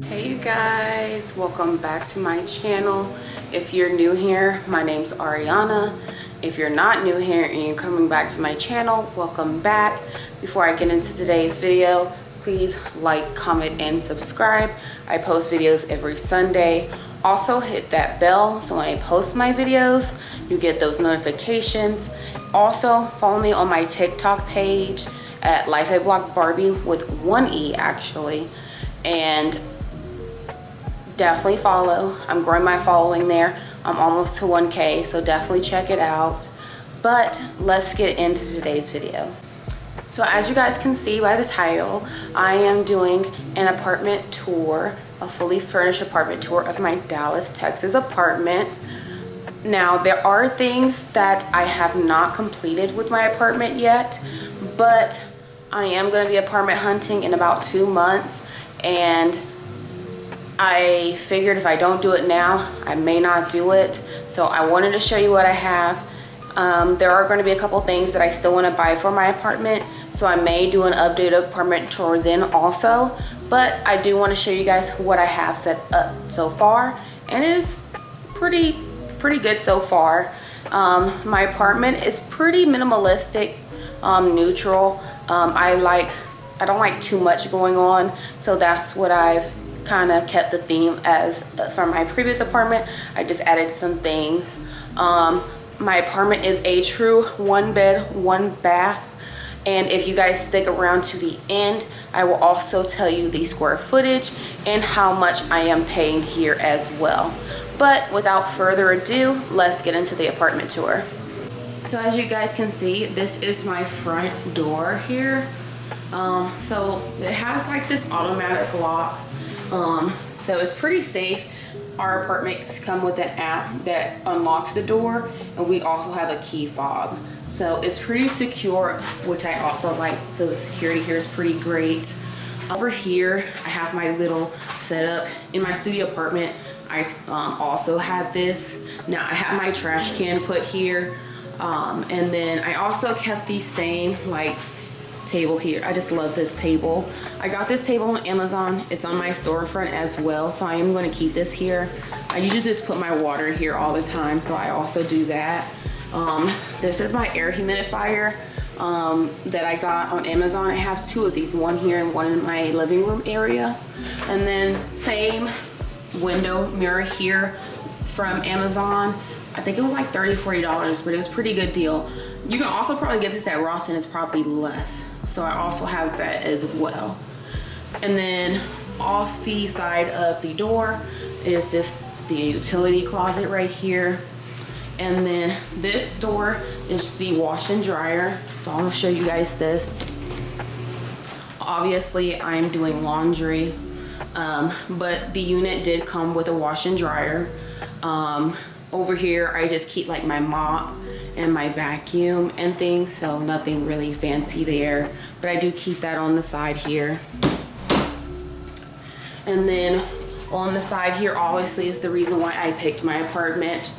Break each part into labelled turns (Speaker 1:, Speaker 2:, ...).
Speaker 1: Hey you guys, welcome back to my channel. If you're new here, my name's Ariana. If you're not new here and you're coming back to my channel, welcome back. Before I get into today's video, please like, comment, and subscribe. I post videos every Sunday. Also hit that bell so when I post my videos, you get those notifications. Also follow me on my TikTok page at Life a Block Barbie with one E actually. And definitely follow. I'm growing my following there. I'm almost to 1K, so definitely check it out. But let's get into today's video. So as you guys can see by the title, I am doing an apartment tour, a fully furnished apartment tour of my Dallas, Texas apartment. Now there are things that I have not completed with my apartment yet, but I am going to be apartment hunting in about 2 months, and I figured if I don't do it now, I may not do it. So I wanted to show you what I have. There are going to be a couple things that I still want to buy for my apartment, so I may do an updated apartment tour then also. But I do want to show you guys what I have set up so far, and it is pretty good so far. My apartment is pretty minimalistic, neutral. I don't like too much going on, so that's what I've kind of kept the theme as from my previous apartment. I just added some things. My apartment is a true 1 bed, 1 bath. And if you guys stick around to the end, I will also tell you the square footage and how much I am paying here as well. But without further ado, let's get into the apartment tour. So as you guys can see, this is my front door here. So it has like this automatic lock. So it's pretty safe. Our apartments come with an app that unlocks the door, and we also have a key fob. So it's pretty secure, which I also like. So the security here is pretty great. Over here, I have my little setup. In my studio apartment, I also have this. Now I have my trash can put here. And then I also kept the same like table here. I just love this table. I got this table on Amazon. It's on my storefront as well, so I am going to keep this here. I usually just put my water here all the time, so I also do that. This is my air humidifier that I got on Amazon. I have 2 of these, one here and one in my living room area. And then same window mirror here from Amazon. I think it was like $30–40, but it was a pretty good deal. You can also probably get this at Ross and it's probably less. So I also have that as well. And then off the side of the door is just the utility closet right here. And then this door is the wash and dryer. So I'll show you guys this. Obviously I'm doing laundry, but the unit did come with a wash and dryer. Over here I just keep like my mop and my vacuum and things, so nothing really fancy there, but I do keep that on the side here. And then on the side here obviously is the reason why I picked my apartment,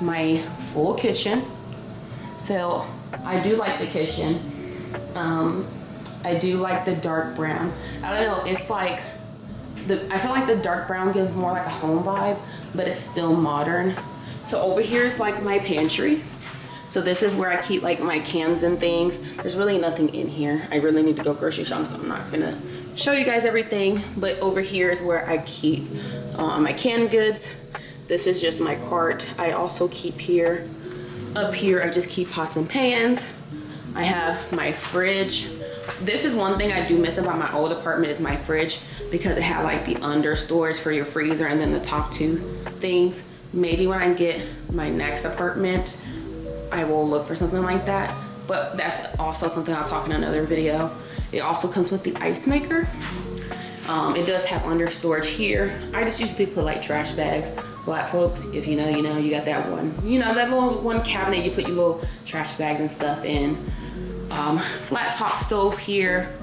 Speaker 1: my full kitchen. So I do like the kitchen. I do like the dark brown. I don't know, it's like I feel like the dark brown gives more like a home vibe, but it's still modern. So over here is like my pantry. So this is where I keep like my cans and things. There's really nothing in here. I really need to go grocery shopping, so I'm not gonna show you guys everything. But over here is where I keep my canned goods. This is just my cart. I also keep here. Up here, I just keep pots and pans. I have my fridge. This is one thing I do miss about my old apartment is my fridge, because it had like the under storage for your freezer and then the top 2 things. Maybe when I get my next apartment, I will look for something like that, but that's also something I'll talk in another video. It also comes with the ice maker. It does have under storage here. I just usually put like trash bags. Black folks, if you know, you know, you got that one. You know, that little one cabinet you put your little trash bags and stuff in. Flat top stove here.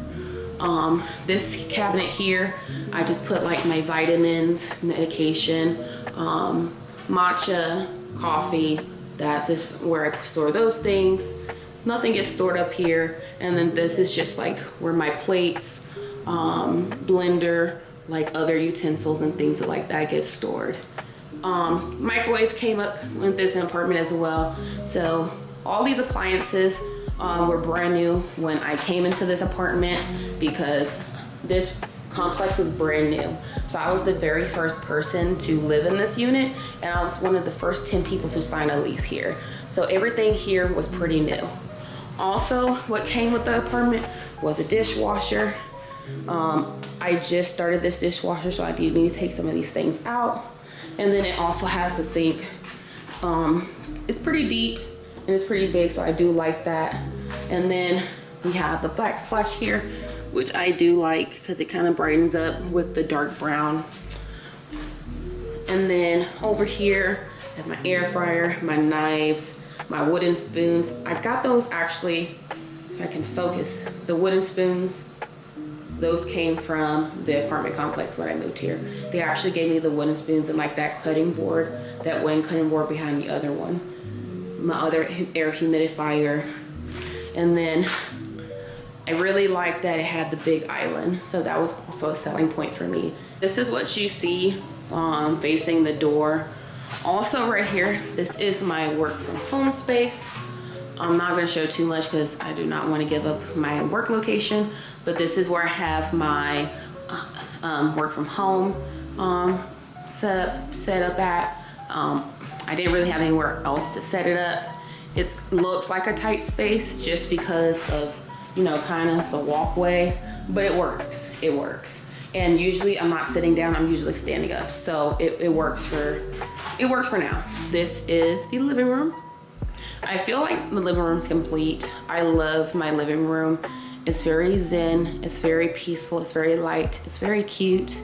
Speaker 1: This cabinet here, I just put like my vitamins, medication, matcha, coffee. That's just where I store those things. Nothing gets stored up here. And then this is just like where my plates, blender, like other utensils and things like that get stored. Microwave came up with this apartment as well. So all these appliances were brand new when I came into this apartment because this complex was brand new. So I was the very first person to live in this unit, and I was one of the first 10 people to sign a lease here. So everything here was pretty new. Also, what came with the apartment was a dishwasher. I just started this dishwasher, so I do need to take some of these things out. And then it also has the sink. It's pretty deep and it's pretty big, so I do like that. And then we have the backsplash here, which I do like because it kind of brightens up with the dark brown. And then over here, I have my air fryer, my knives, my wooden spoons. I got those actually, if I can focus, the wooden spoons, those came from the apartment complex when I moved here. They actually gave me the wooden spoons and like that cutting board, that one cutting board behind the other one, my other air humidifier. And then I really liked that it had the big island, so that was also a selling point for me. This is what you see facing the door. Also right here, this is my work from home space. I'm not gonna show too much because I do not want to give up my work location, but this is where I have my work from home set up at. I didn't really have anywhere else to set it up. It looks like a tight space just because of, you know, kind of the walkway, but it works. It works. And usually I'm not sitting down, I'm usually standing up. So it works for now. This is the living room. I feel like the living room's complete. I love my living room. It's very zen, it's very peaceful, it's very light, it's very cute.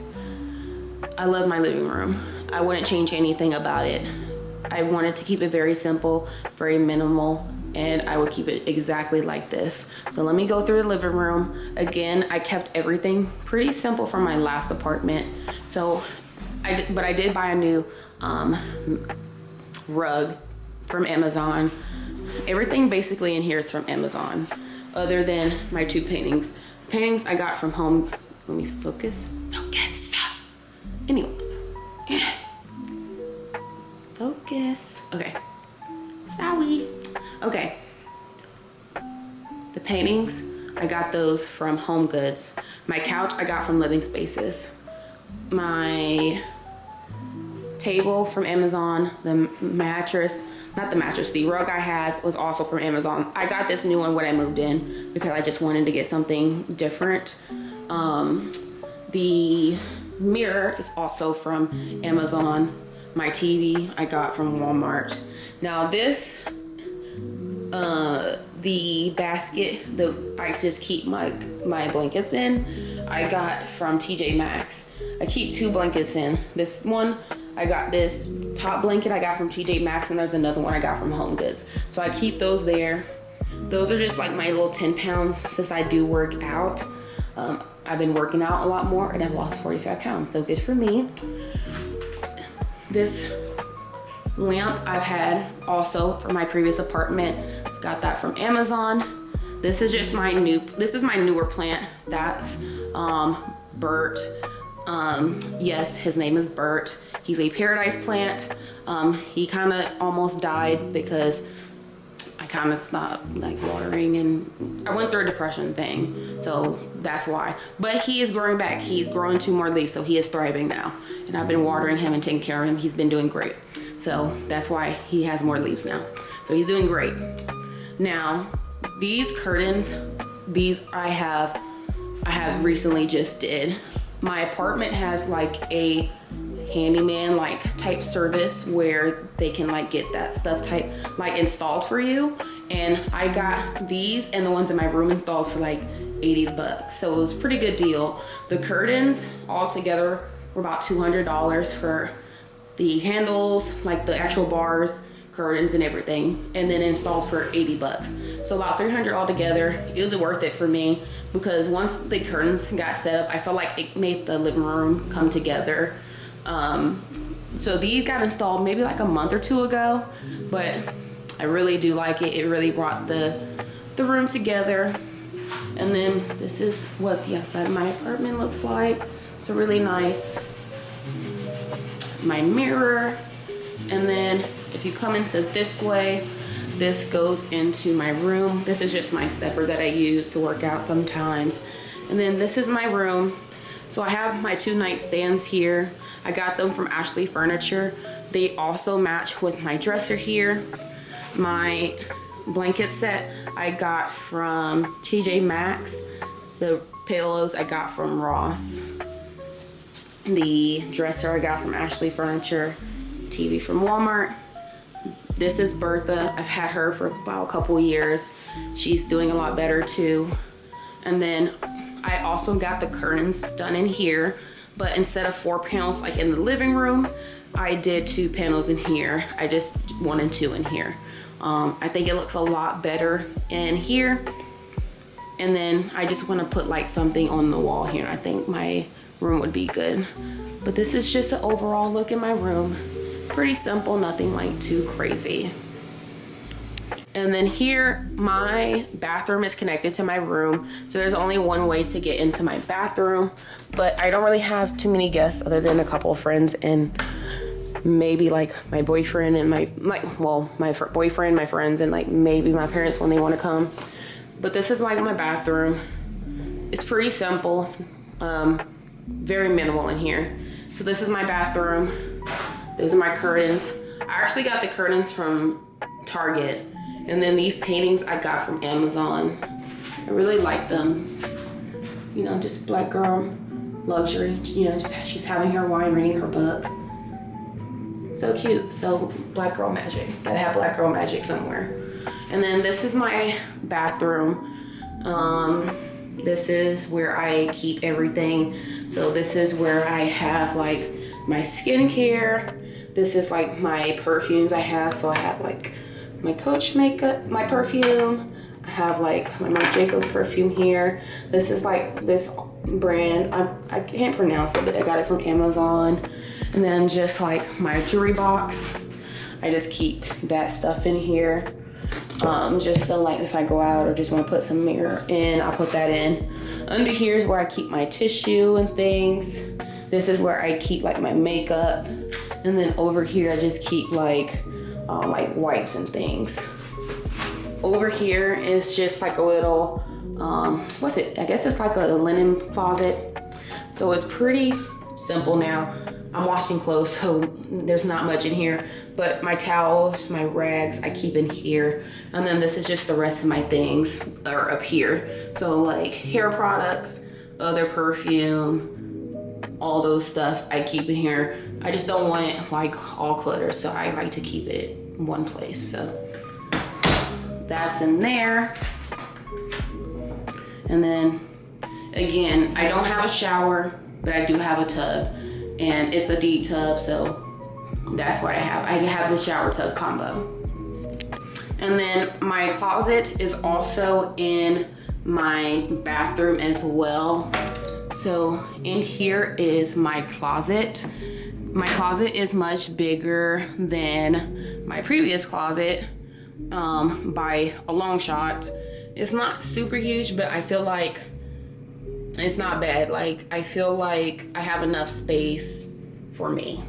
Speaker 1: I love my living room. I wouldn't change anything about it. I wanted to keep it very simple, very minimal, and I would keep it exactly like this. So let me go through the living room. Again, I kept everything pretty simple from my last apartment. So, but I did buy a new rug from Amazon. Everything basically in here is from Amazon, other than my two paintings. Paintings I got from home. Let me focus. Focus. Anyway. Focus. Okay. Sorry. Okay. The paintings, I got those from Home Goods. My couch I got from Living Spaces. My table from Amazon. The mattress, not the mattress, the rug I had was also from Amazon. I got this new one when I moved in because I just wanted to get something different. The mirror is also from Amazon. My TV I got from Walmart. Now this, the basket that I just keep my blankets in, I got from TJ Maxx. I keep two blankets in. This one, I got this top blanket I got from TJ Maxx, and there's another one I got from Home Goods. So I keep those there. Those are just like my little 10 pounds since I do work out. I've been working out a lot more and I've lost 45 pounds, so good for me. This lamp I've had also from my previous apartment. Got that from Amazon. This is just this is my newer plant. That's Bert. Yes, his name is Bert. He's a paradise plant. He kind of almost died because I kind of stopped like watering, and I went through a depression thing, so that's why. But he is growing back. He's growing 2 more leaves, so he is thriving now. And I've been watering him and taking care of him. He's been doing great. So that's why he has more leaves now. So he's doing great. Now, these curtains, these I have recently just did. My apartment has like a handyman like type service where they can like get that stuff type like installed for you. And I got these and the ones in my room installed for like 80 bucks. So it was a pretty good deal. The curtains all together were about $200 for the handles, like the actual bars, curtains and everything, and then installed for 80 bucks. So about $300 altogether. It was worth it for me because once the curtains got set up, I felt like it made the living room come together. So these got installed maybe like a month or 2 ago, but I really do like it. It really brought the room together. And then this is what the outside of my apartment looks like. It's a really nice, my mirror. And then if you come into this way, this goes into my room. This is just my stepper that I use to work out sometimes. And then this is my room. So I have my 2 nightstands here. I got them from Ashley Furniture. They also match with my dresser here. My blanket set I got from TJ Maxx. The pillows I got from Ross. The dresser I got from Ashley Furniture. TV from Walmart. This is Bertha. I've had her for about a couple years. She's doing a lot better too. And then I also got the curtains done in here, but instead of 4 panels like in the living room, I did 2 panels in here. I just 1 and 2 in here. I think it looks a lot better in here. And then I just want to put like something on the wall here. I think my room would be good. But this is just an overall look in my room. Pretty simple, nothing like too crazy. And then here, my bathroom is connected to my room. So there's only one way to get into my bathroom, but I don't really have too many guests other than a couple of friends and maybe like my boyfriend and my boyfriend, my friends, and like maybe my parents when they want to come. But this is like my bathroom. It's pretty simple, very minimal in here. So this is my bathroom. Those are my curtains. I actually got the curtains from Target. And then these paintings I got from Amazon. I really like them. You know, just black girl luxury. You know, just, she's having her wine, reading her book. So cute. So black girl magic. Gotta have black girl magic somewhere. And then this is my bathroom. This is where I keep everything. So this is where I have like my skincare. This is like my perfumes I have. So I have like my Coach makeup, my perfume. I have like my Marc Jacobs perfume here. This is like this brand. I can't pronounce it, but I got it from Amazon. And then just like my jewelry box. I just keep that stuff in here. Just so like if I go out or just want to put some mirror in, I'll put that in. Under here is where I keep my tissue and things. This is where I keep like my makeup. And then over here I just keep like wipes and things. Over here is just like a little, what's it? I guess it's like a linen closet. So it's pretty simple now. I'm washing clothes, so there's not much in here, but my towels, my rags, I keep in here. And then this is just the rest of my things are up here. So like hair products, other perfume, all those stuff I keep in here. I just don't want it like all cluttered, so I like to keep it in one place. So that's in there. And then again, I don't have a shower, but I do have a tub. And it's a deep tub, so that's what I have. I have the shower tub combo. And then my closet is also in my bathroom as well. So in here is my closet. My closet is much bigger than my previous closet by a long shot. It's not super huge, but I feel like it's not bad. Like, I feel like I have enough space for me.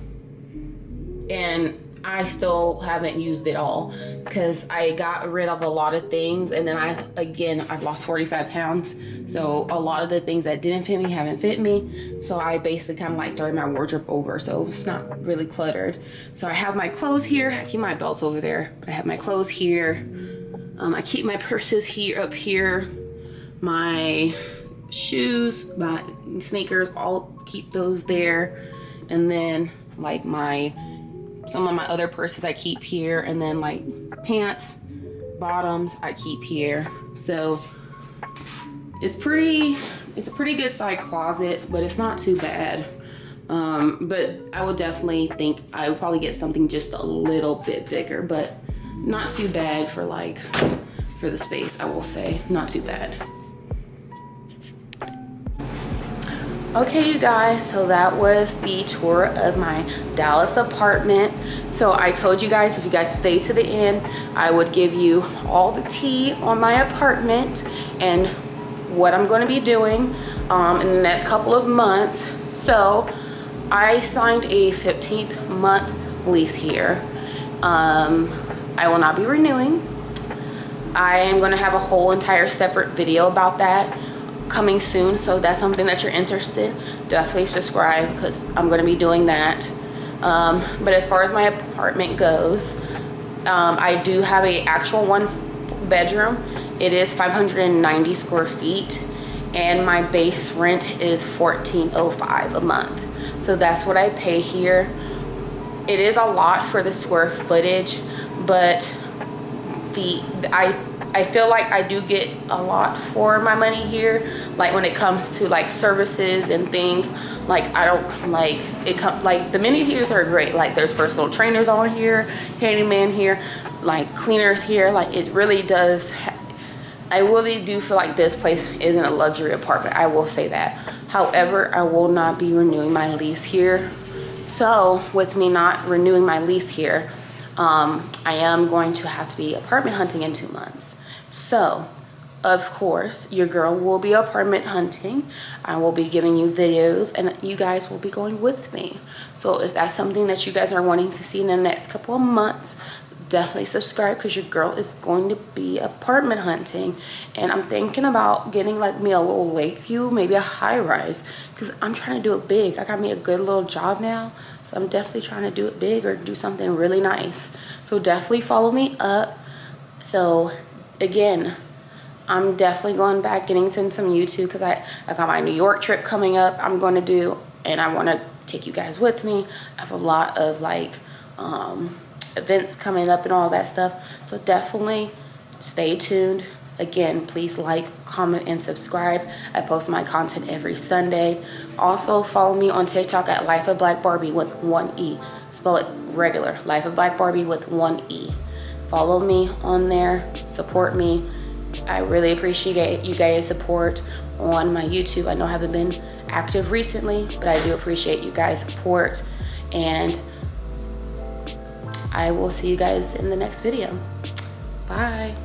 Speaker 1: And I still haven't used it all because I got rid of a lot of things. And then I've lost 45 pounds. So a lot of the things that didn't fit me haven't fit me. So I basically kind of like started my wardrobe over. So it's not really cluttered. So I have my clothes here. I keep my belts over there. I have my clothes here. I keep my purses here, up here. My shoes, my sneakers, I'll keep those there. And then like some of my other purses I keep here, and then like pants, bottoms I keep here. So it's a pretty good size closet, but it's not too bad. But I would definitely think I would probably get something just a little bit bigger, but not too bad for the space, I will say. Not too bad. Okay, you guys, so that was the tour of my Dallas apartment. So I told you guys, if you guys stay to the end, I would give you all the tea on my apartment and what I'm going to be doing in the next couple of months. So I signed a 15th month lease here. I will not be renewing. I am going to have a whole entire separate video about that coming soon. So if that's something that you're interested in, definitely subscribe, because I'm going to be doing that. But as far as my apartment goes, I do have a actual 1 bedroom. It is 590 square feet, and my base rent is $14.05 a month. So that's what I pay here. It is a lot for the square footage, but I feel like I do get a lot for my money here. Like when it comes to like services and things, like I don't like it. Like the amenities are great. Like there's personal trainers on here, handyman here, like cleaners here. Like it really does. I really do feel like this place isn't a luxury apartment. I will say that. However, I will not be renewing my lease here. So with me not renewing my lease here, I am going to have to be apartment hunting in 2 months. So of course your girl will be apartment hunting. I will be giving you videos, and you guys will be going with me. So if that's something that you guys are wanting to see in the next couple of months, definitely subscribe, because your girl is going to be apartment hunting. And I'm thinking about getting like me a little lake view, maybe a high rise, because I'm trying to do it big. I got me a good little job now, so I'm definitely trying to do it big or do something really nice. So definitely follow me up. So again, I'm definitely going back, getting into some YouTube, because I got my New York trip coming up I'm going to do, and I want to take you guys with me. I have a lot of like events coming up and all that stuff, so definitely stay tuned. Again, please like, comment, and subscribe. I post my content every Sunday. Also follow me on TikTok at Life of Black Barbie with 1 E. Spell it regular, Life of Black Barbie with 1 E. Follow me on there, support me. I really appreciate you guys' support on my YouTube. I know I haven't been active recently, but I do appreciate you guys' support, and I will see you guys in the next video. Bye.